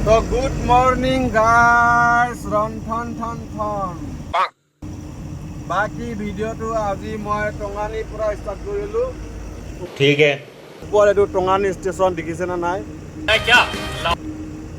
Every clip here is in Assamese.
So good morning guys, run thon thon thon. बाकी ভিডিও তো আজি মই টঙানি পৰা ষ্টাৰ্ট কৰিলো। ठीक है ওপৰ এটো টঙানি ষ্টেচন দেখিছে না নাই? क्या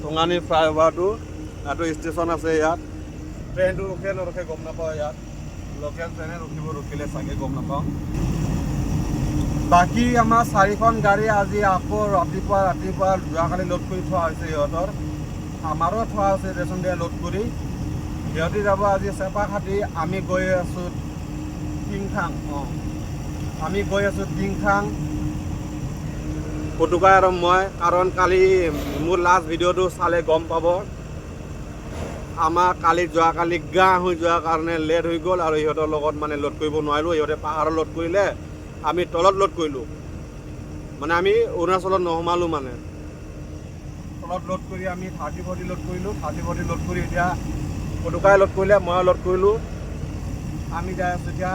টঙানি ফ্লাইঅভাৰটো এটো ষ্টেচন আছে ইয়াত। ট্ৰেইনটো ৰখে নৰখে গম নাপাওঁ ইয়াত। লোকেল ট্ৰেইনে ৰখিলে চাগে গম নাপাওঁ। বাকি আমাৰ চাৰিখন গাড়ী আজি আকৌ ৰাতিপুৱা যোৱাকালি লোড কৰি থোৱা হৈছে সিহঁতৰ। আমাৰো থোৱা আছে ৰেচন দিয়া লোড কৰি। সিহঁতি যাব আজি চেপাখাটি, আমি গৈ আছোঁ টিংখাং। আমি গৈ আছোঁ টিংখাং পুতুকাই আৰু মই, কাৰণ কালি মোৰ লাষ্ট ভিডিঅ'টো চালে গম পাব আমাৰ যোৱাকালি গাঁ হৈ যোৱাৰ কাৰণে লেট হৈ গ'ল আৰু ইহঁতৰ লগত মানে লোড কৰিব নোৱাৰিলোঁ। ইহঁতে পাহাৰত লোড কৰিলে, আমি তলত লোড কৰিলোঁ। মানে আমি অৰুণাচলত নোসোমালোঁ, মানে তলত লোড কৰি আমি 30-40 লোড কৰিলোঁ। 30-40 লোড কৰি এতিয়া পুতুকাই লোড কৰিলে, মই লোড কৰিলোঁ। আমি যাই আছোঁ এতিয়া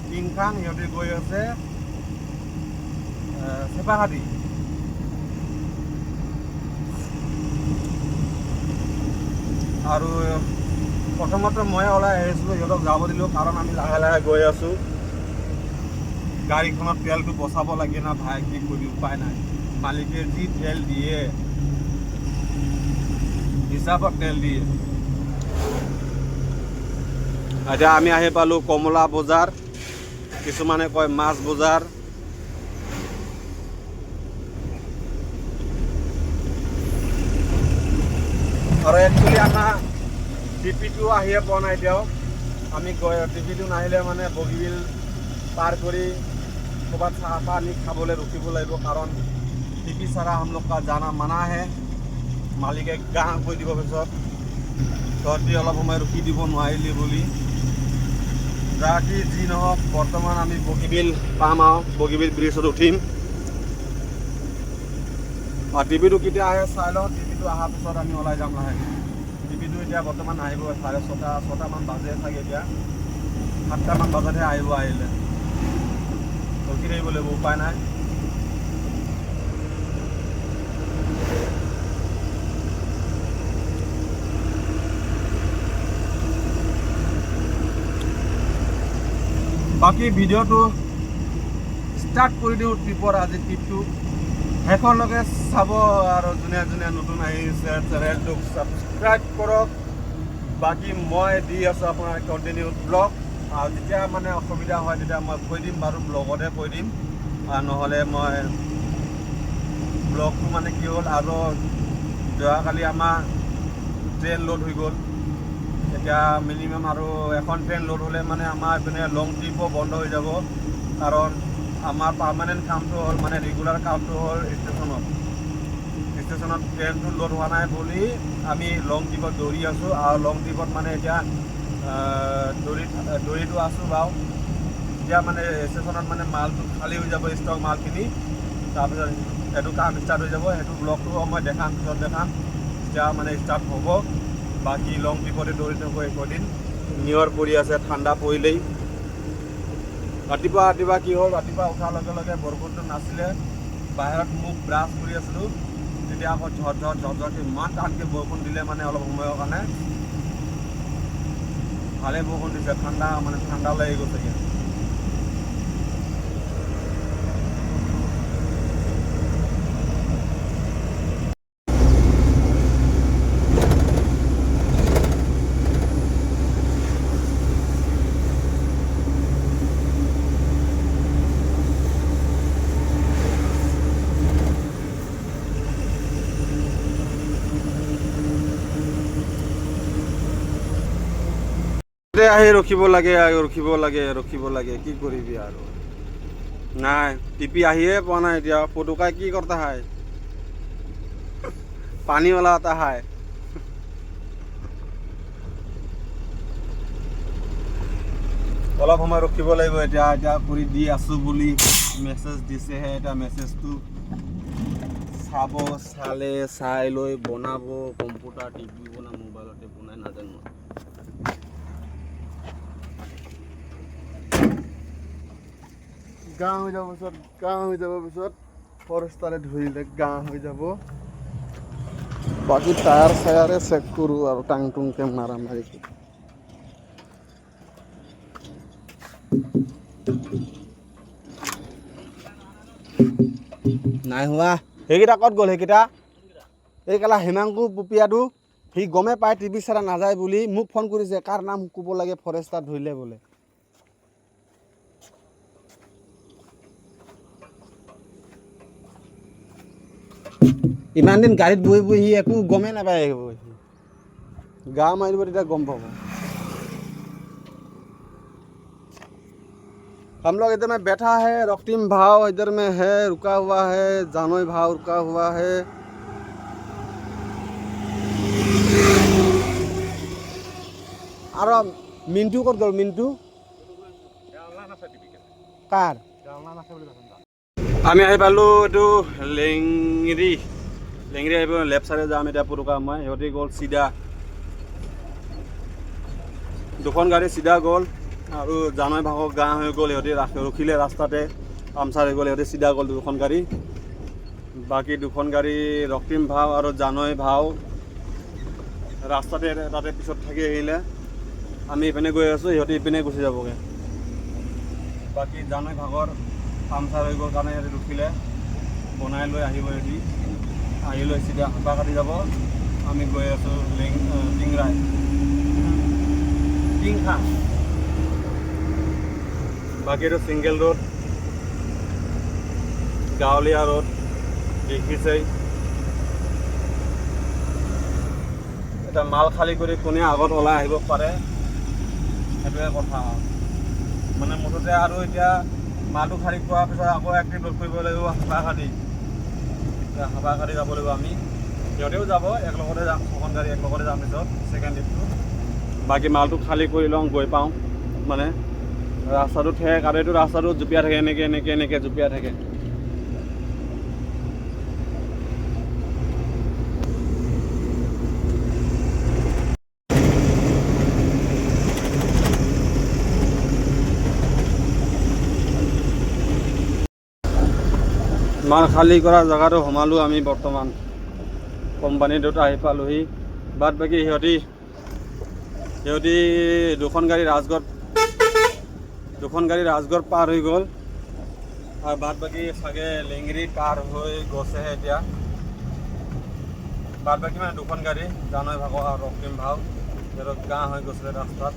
টিংখাং, সিহঁতে গৈ আছে চেপাখাটি। আৰু প্ৰথমতে মই ওলাই আহিছিলোঁ, সিহঁতক যাব দিলোঁ, কাৰণ আমি লাহে লাহে গৈ আছোঁ। গাড়ীখনত তেলটো বচাব লাগে না ভাই, কি কৰি উপায় নাই। মালিকে যি তেল দিয়ে হিচাপত তেল দিয়ে। এতিয়া আমি আহি পালোঁ কমলা বজাৰ, কিছুমানে কয় মাছ বজাৰ। আৰু একচুৱেলি আমাৰ টিপিটো আহিয়ে পোৱা নাই এতিয়াও। আমি টিপিটো নাহিলে মানে বগীবিল পাৰ কৰি ক'ৰবাত চাহ পানী খাবলৈ ৰখিব লাগিব, কাৰণ টিপি চাৰা हमलोग का जाना মানা হে। মালিকে গাহ কৈ দিব পিছত তহঁতি অলপ সময় ৰখি দিব নোৱাৰিলি বুলি। যাকি যি নহওক, বৰ্তমান আমি বগীবিল পাম আৰু বগীবিল ব্ৰিজত উঠিম। টিপিটো কেতিয়া আহে চাই লওঁ। টিপিটো অহাৰ পিছত আমি ওলাই যাম লাহেকৈ। টিপিটো এতিয়া বৰ্তমান আহিব 6:30-6টামান বাজে চাগে, এতিয়া 7টামান বজাতহে আহিলে। ৰখি থাকিব লাগিব, উপায় নাই। বাকী ভিডিঅ'টো ষ্টাৰ্ট কৰি দিওঁ ট্ৰিপৰ। আজি ট্ৰিপটো শেষলৈকে চাব আৰু যোনে নতুন আহিছে চেনেলটোক ছাবস্ক্ৰাইব কৰক। বাকী মই দি আছোঁ আপোনাৰ কণ্টিনিউ ব্লগ। আৰু যেতিয়া মানে অসুবিধা হয় তেতিয়া মই কৈ দিম বাৰু, ব্লগতে কৈ দিম। আৰু নহ'লে মই ব্লগটো মানে কি হ'ল, আৰু যোৱাকালি আমাৰ ট্ৰেইন লোড হৈ গ'ল। এতিয়া মিনিমাম আৰু এখন ট্ৰেইন লোড হ'লে মানে আমাৰ এইপিনে লং ট্ৰিপো বন্ধ হৈ যাব। কাৰণ আমাৰ পাৰ্মানেণ্ট কামটো হ'ল, মানে ৰেগুলাৰ কামটো হ'ল ষ্টেচনত ট্ৰেইনটো লোড হোৱা নাই বুলি আমি লং ট্ৰিপত দৌৰি আছোঁ। আৰু লং ট্ৰিপত মানে এতিয়া দৌৰিটো আছোঁ বাৰু। এতিয়া মানে ষ্টেচনত মানে মালটো খালী হৈ যাব, ষ্টক মালখিনি। তাৰপিছত সেইটো কাম ষ্টাৰ্ট হৈ যাব। সেইটো ব্লগটো মই দেখাম, পিছত দেখাম যেতিয়া মানে ষ্টাৰ্ট হ'ব। বাকী লং ট্ৰিপতে দৌৰি থাকোঁ একদিন। নিয়ৰ পৰি আছে, ঠাণ্ডা পৰিলেই। ৰাতিপুৱা কি হ'ল, ৰাতিপুৱা উঠাৰ লগে লগে বৰষুণটো নাছিলে। বাহিৰত মুখ ব্ৰাছ কৰি আছিলোঁ, তেতিয়া আকৌ ঝৰঝৰকৈ ইমান টানকৈ বৰষুণ দিলে, মানে অলপ সময়ৰ কাৰণে ভালেই বৰষুণ দিছে। ঠাণ্ডা লাগি গৈছেগৈ। আহি ৰখিব লাগে, কি কৰিবি আৰু। নাই, টিপি আহিয়ে পোৱা নাই এতিয়া। পুতুকাই কি কৰতা হাই, পানীৱালা এটা হাই। অলপ সময় ৰখিব লাগিব। এতিয়া কৰি দি আছোঁ বুলি মেছেজ দিছেহে। এতিয়া মেছেজটো চাই লৈ বনাব। কম্পিউটাৰ টিপিব না মোবাইলতে বনাই নাজানো। গাঁ হৈ যাব পিছত ফৰেষ্টাৰে ধৰিলে গাঁ হৈ যাব। বাকি টায়াৰ ফায়াৰে চেক কৰোঁ আৰু টাং টুংকে মাৰা মাৰি নাই হোৱা সেইকেইটা ক'ত গ'ল সেইকেইটা এই কেলা হিমাংকু পুপিয়াটো সি গমে পায় টিভি চাৰা নাযায় বুলি মোক ফোন কৰিছে কাৰ নাম ক'ব লাগে ফৰেষ্টাৰ ধৰিলে বোলে ইমান দিন গাড়ীত বহি বহি সি একো গমেই নাপায় গা মাৰিব তেতিয়া গম পাব हम लोग इधर में बैठा है रक्तिम भाव इधर में है रुका हुआ है जानोई भाव रुका हुआ है और मिंटू कर दो मिंटू कार আমি আহি পালোঁ এইটো লেংৰি আহিব লেফ্ট চাইডে যাম এতিয়া পুৰুকা মই সিহঁতি গ'ল চিধা দুখন গাড়ী চিধা গ'ল আৰু জানৈ ভাগৰ গাঁ হৈ গ'ল সিহঁতি ৰখিলে ৰাস্তাতে পামচাৰ হৈ গ'ল সিহঁতি চিধা গ'ল দুখন গাড়ী বাকী দুখন গাড়ী ৰক্তিম ভাও আৰু জানৈ ভাও ৰাস্তাতে তাতে পিছত থাকি আহিলে আমি ইপিনে গৈ আছোঁ সিহঁতি ইপিনে গুচি যাবগৈ বাকী জানৈ ভাগৰ পামচাৰ হৈ গ'ল কাৰণে সিহঁতি ৰখিলে বনাই লৈ আহিব সিহঁতি আহি লৈ চিধা হাবা কাটি যাব আমি গৈ আছোঁ টিংৰাই টিংখা বাকী এইটো ছিংগল ৰোড গাঁৱলীয়া ৰোড দেখিছেই এটা মাল খালী কৰি কোনে আগত ওলাই আহিব পাৰে সেইটোৱে কথা মানে মুঠতে আৰু এতিয়া মালটো খালী কৰাৰ পিছত আকৌ এক্টিভ লোড কৰিব লাগিব হাবাঘাটি যাব লাগিব আমি সিহঁতেও যাব একেলগতে যাম ছখন গাড়ী একেলগতে যাম পিছত ছেকেণ্ড ট্ৰিপটো বাকী মালটো খালী কৰি লওঁ গৈ পাওঁ মানে ৰাস্তাটো ঠেক আৰু এইটো ৰাস্তাটো জুপিয়াই থাকে এনেকৈ জুপিয়াই থাকে মাল খালী কৰা জেগাটো সোমালোঁ আমি বৰ্তমান কোম্পানীটোত আহি পালোঁহি বাদ বাকী সিহঁতি দুখন গাড়ী ৰাজগড় পাৰ হৈ গ'ল আৰু বাদ বাকী চাগে লেংৰি পাৰ হৈ গৈছেহে এতিয়া বাদ বাকী মানে দুখন গাড়ী জানৈ ভাগৰ আৰু ৰক্তিম ভাও সিহঁতৰ গাঁ হৈ গৈছিলে ৰাস্তাত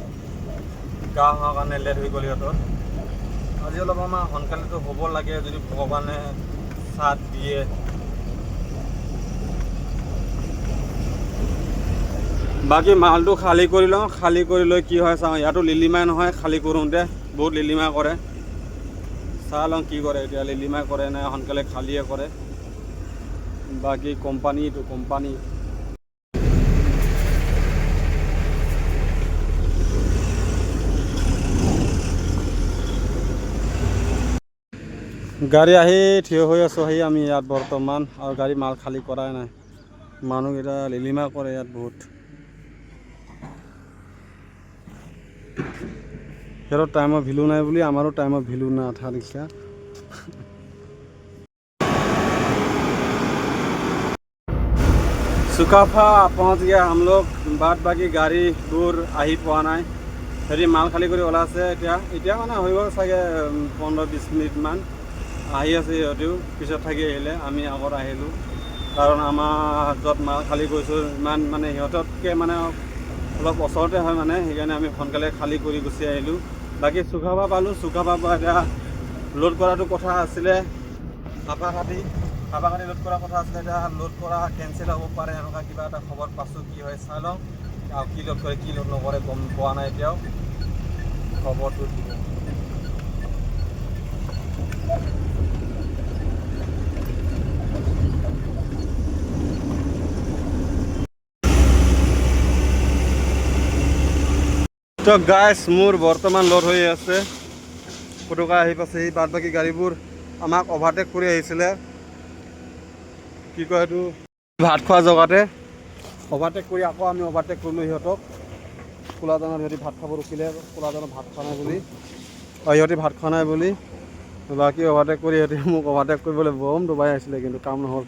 গাঁ হোৱাৰ কাৰণে লেট হৈ গ'ল সিহঁতৰ আজি অলপ আমাৰ সোনকালেতো হ'ব লাগে যদি ভগৱানে সাথ দিয়ে বাকী মালটো খালী কৰি লওঁ খালী কৰি লৈ কি হয় চাওঁ ইয়াতো লিলিমাই নহয় খালী কৰোঁতে বহুত লিলিমাই কৰে চাই লওঁ কি কৰে এতিয়া লিলিমাই কৰে নে সোনকালে খালীয়ে কৰে বাকী কোম্পানী গাড়ী আহি থিয় হৈ আছোঁ আমি ইয়াত বৰ্তমান আৰু গাড়ী মাল খালী কৰাই নাই মানুহকেইটা লিলিমা কৰে ইয়াত বহুত সিহঁতৰ টাইমৰ ভেলু নাই বুলি আমাৰো टाइम ভেলু ना था रिक्शा सुकाफा पहुँच गया हम लोग बाद बाकी गाड़ीবোৰ আহি পোৱা নাই হেৰি মাল খালী কৰি ওলাইছে এতিয়া মানে হৈ গ'ল চাগে 15-20 মিনিটমান আহি আছে সিহঁতেও পিছত থাকি আহিলে আমি আগত আহিলোঁ কাৰণ আমাৰ য'ত মাল খালী কৰিছোঁ ইমান মানে সিহঁততকৈ মানে অলপ ওচৰতে হয় মানে সেইকাৰণে আমি সোনকালে খালী কৰি গুচি আহিলোঁ বাকী চুকাফা পালোঁ চুকাফাৰ পৰা এতিয়া লোড কৰাটো কথা আছিলে হাবাঘাটি লোড কৰাৰ কথা আছিলে এতিয়া লোড কৰা কেঞ্চেল হ'ব পাৰে এনেকুৱা কিবা এটা খবৰ পাইছোঁ কি হয় চাই লওঁ আৰু কি লোড কৰে কি লোড নকৰে গম পোৱা নাই এতিয়াও খবৰটো দিব তো গাইছ মোৰ বৰ্তমান লোড হৈ আছে পুতুকা আহি পাইছে বাদ বাকী গাড়ীবোৰ আমাক অভাৰটেক কৰি আহিছিলে কি কয় এইটো ভাত খোৱা জেগাতে অভাৰটেক কৰি আকৌ আমি অভাৰটেক কৰিলোঁ সিহঁতক কোলাজানত সিহঁতি ভাত খাব ৰখিলে কোলাজানত ভাত খোৱা নাই বুলি সিহঁতি ভাত খোৱা নাই বুলি বাকী অভাৰটেক কৰি সিহঁতি মোক অভাৰটেক কৰিবলৈ বম ডুবাই আহিছিলে কিন্তু কাম নহ'ল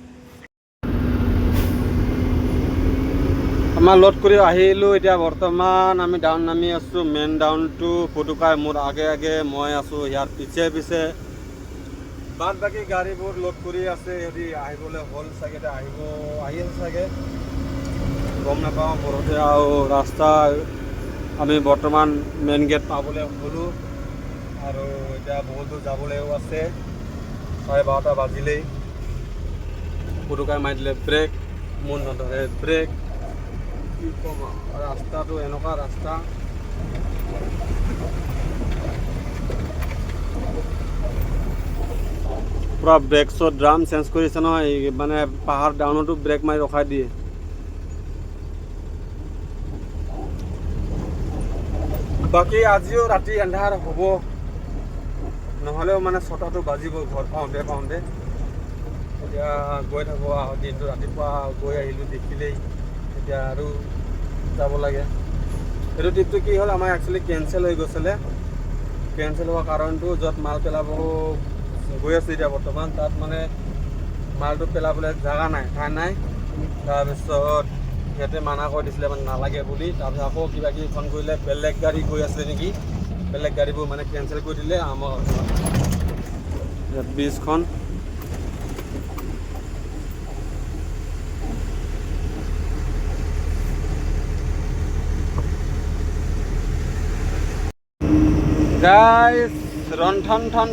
আমাৰ লোড কৰি আহিলোঁ এতিয়া বৰ্তমান আমি ডাউন নামি আছোঁ মেইন ডাউনটো ফুটুকাই মোৰ আগে আগে মই আছোঁ ইয়াৰ পিছে পিছে বাদ বাকী গাড়ীবোৰ লোড কৰি আছে সিহঁতি আহিবলৈ হ'ল চাগে আহি আছে চাগে গম নাপাওঁ ঘৰতে আৰু ৰাস্তা আমি বৰ্তমান মেইন গেট পাবলৈ হ'লোঁ আৰু এতিয়া বহুত দূৰ যাবলৈও আছে 12:30 বাজিলেই ফুটুকাই মাৰি দিলে ব্ৰেক মোৰ নধৰে ব্ৰেক কি ক'ম ৰাস্তাটো এনেকুৱা ৰাস্তা পুৰা ব্ৰেকছত ড্ৰাম চেঞ্জ কৰিছে নহয় মানে পাহাৰ ডাউনতো ব্ৰেক মাৰি ৰখাই দিয়ে বাকী আজিও ৰাতি এন্ধাৰ হ'ব নহ'লেও মানে 6টাটো বাজিব ঘৰ পাওঁতে এতিয়া গৈ থাকোঁ দিনটো ৰাতিপুৱা গৈ আহিলোঁ দেখিলেই এতিয়া আৰু যাব লাগে এইটো ট্ৰিপটো কি হ'ল আমাৰ একচুৱেলি কেঞ্চেল হৈ গৈছিলে কেঞ্চেল হোৱাৰ কাৰণটো য'ত মাল পেলাব গৈ আছোঁ এতিয়া বৰ্তমান তাত মানে মালটো পেলাবলৈ জেগা নাই ঠাই নাই তাৰপিছত সিহঁতে মানা কৰি দিছিলে মানে নালাগে বুলি তাৰপিছত আকৌ কিবা কিবি ফোন কৰিলে বেলেগ গাড়ী গৈ আছিলে নেকি বেলেগ গাড়ীবোৰ মানে কেঞ্চেল কৰি দিলে আমাৰ ব্ৰিজখন গাইস ৰন্ধন ঠন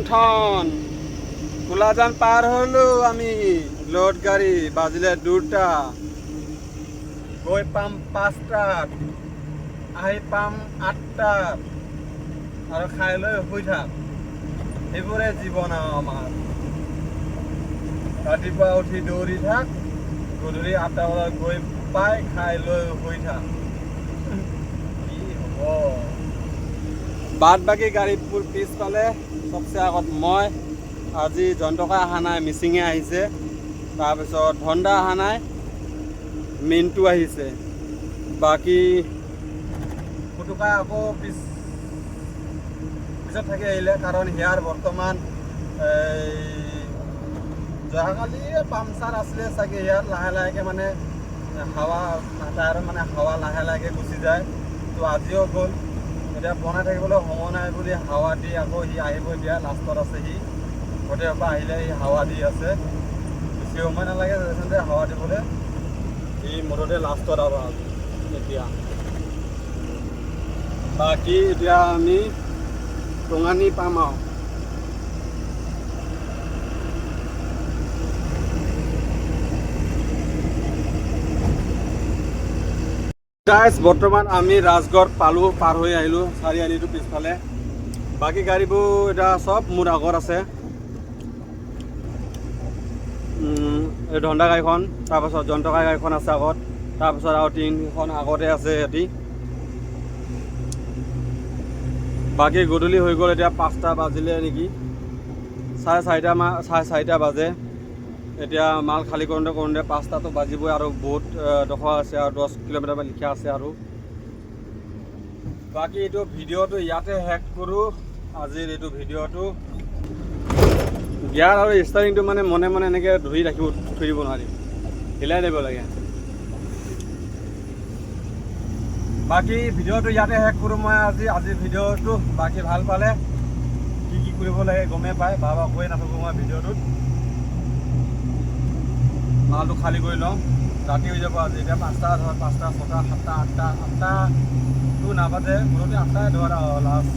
কোলাজান পাৰ হ'লো আমি লোড গাড়ী বাজিলে 2টা গৈ পাম 5টাত আহি পাম 8টাত আৰু খাই লৈ শুই থাক এইবোৰে জীৱন আৰু আমাৰ ৰাতিপুৱা উঠি দৌৰি থাক গধূলি 8টা বজাত গৈ পাই খাই লৈ শুই থাক কি হ'ব বাদ বাকী গাড়ীবোৰ পিছফালে চবচে আগত মই আজি জন্টকা অহা নাই মিচিঙে আহিছে তাৰপিছত হণ্ডা অহা নাই মিণ্টু আহিছে বাকী ফুটুকাই আকৌ পিছত থাকি আহিলে কাৰণ ইয়াৰ বৰ্তমান যোৱাকালি পামচাৰ আছিলে চাগে ইয়াত লাহে লাহেকৈ মানে হাৱা টায়াৰত মানে হাৱা লাহে লাহেকৈ গুচি যায় তো আজিও গ'ল এতিয়া বনাই থাকিবলৈ সময় নাই বুলি হাৱা দি আকৌ সি আহিব এতিয়া লাষ্টত আছে সি গোটেইৰ পৰা আহিলে সি হাৱা দি আছে বেছি সময় নালাগে যে হাৱা দিবলৈ সি মুঠতে লাষ্টত আৰু এতিয়া বাকী এতিয়া আমি টঙানি পাম আৰু গাইজ বৰ্তমান আমি ৰাজগড় পালোঁ পাৰ হৈ আহিলোঁ চাৰিআলিটো পিছফালে বাকী গাড়ীবোৰ এতিয়া চব মোৰ আগত আছে এই হণ্ডা গাড়ীখন তাৰপাছত জন্টকা গাড়ীখন আছে আগত তাৰপিছত আৰু 3খন আগতে আছে সিহঁতি বাকী গধূলি হৈ গ'ল এতিয়া 5টা বাজিলে নেকি 4:30 বাজে এতিয়া মাল খালী কৰোঁতে 5টাতো বাজিবই আৰু বহুত ডখৰ আছে আৰু 10 কিলোমিটাৰমান লিখা আছে আৰু বাকী এইটো ভিডিঅ'টো ইয়াতে শেষ কৰোঁ আজিৰ এইটো ভিডিঅ'টো গিয়াৰ আৰু ষ্টাৰিংটো মানে মনে মনে এনেকৈ ধৰি ৰাখিব থৈ দিব নোৱাৰি হিলাই দিব লাগে বাকী ভিডিঅ'টো ইয়াতে শেষ কৰোঁ মই আজিৰ ভিডিঅ'টো বাকী ভাল পালে কি কৰিব লাগে গমেই পায় বাবা কৈ নাথাকোঁ মই ভিডিঅ'টোত মালটো খালী কৰি লওঁ ৰাতি হৈ যাব আজি এতিয়া 5টা ধৰ 5টা 6টা 7টা 8টা 8টাটো নাবাজে মুঠতে 8টাই ধৰ লাষ্ট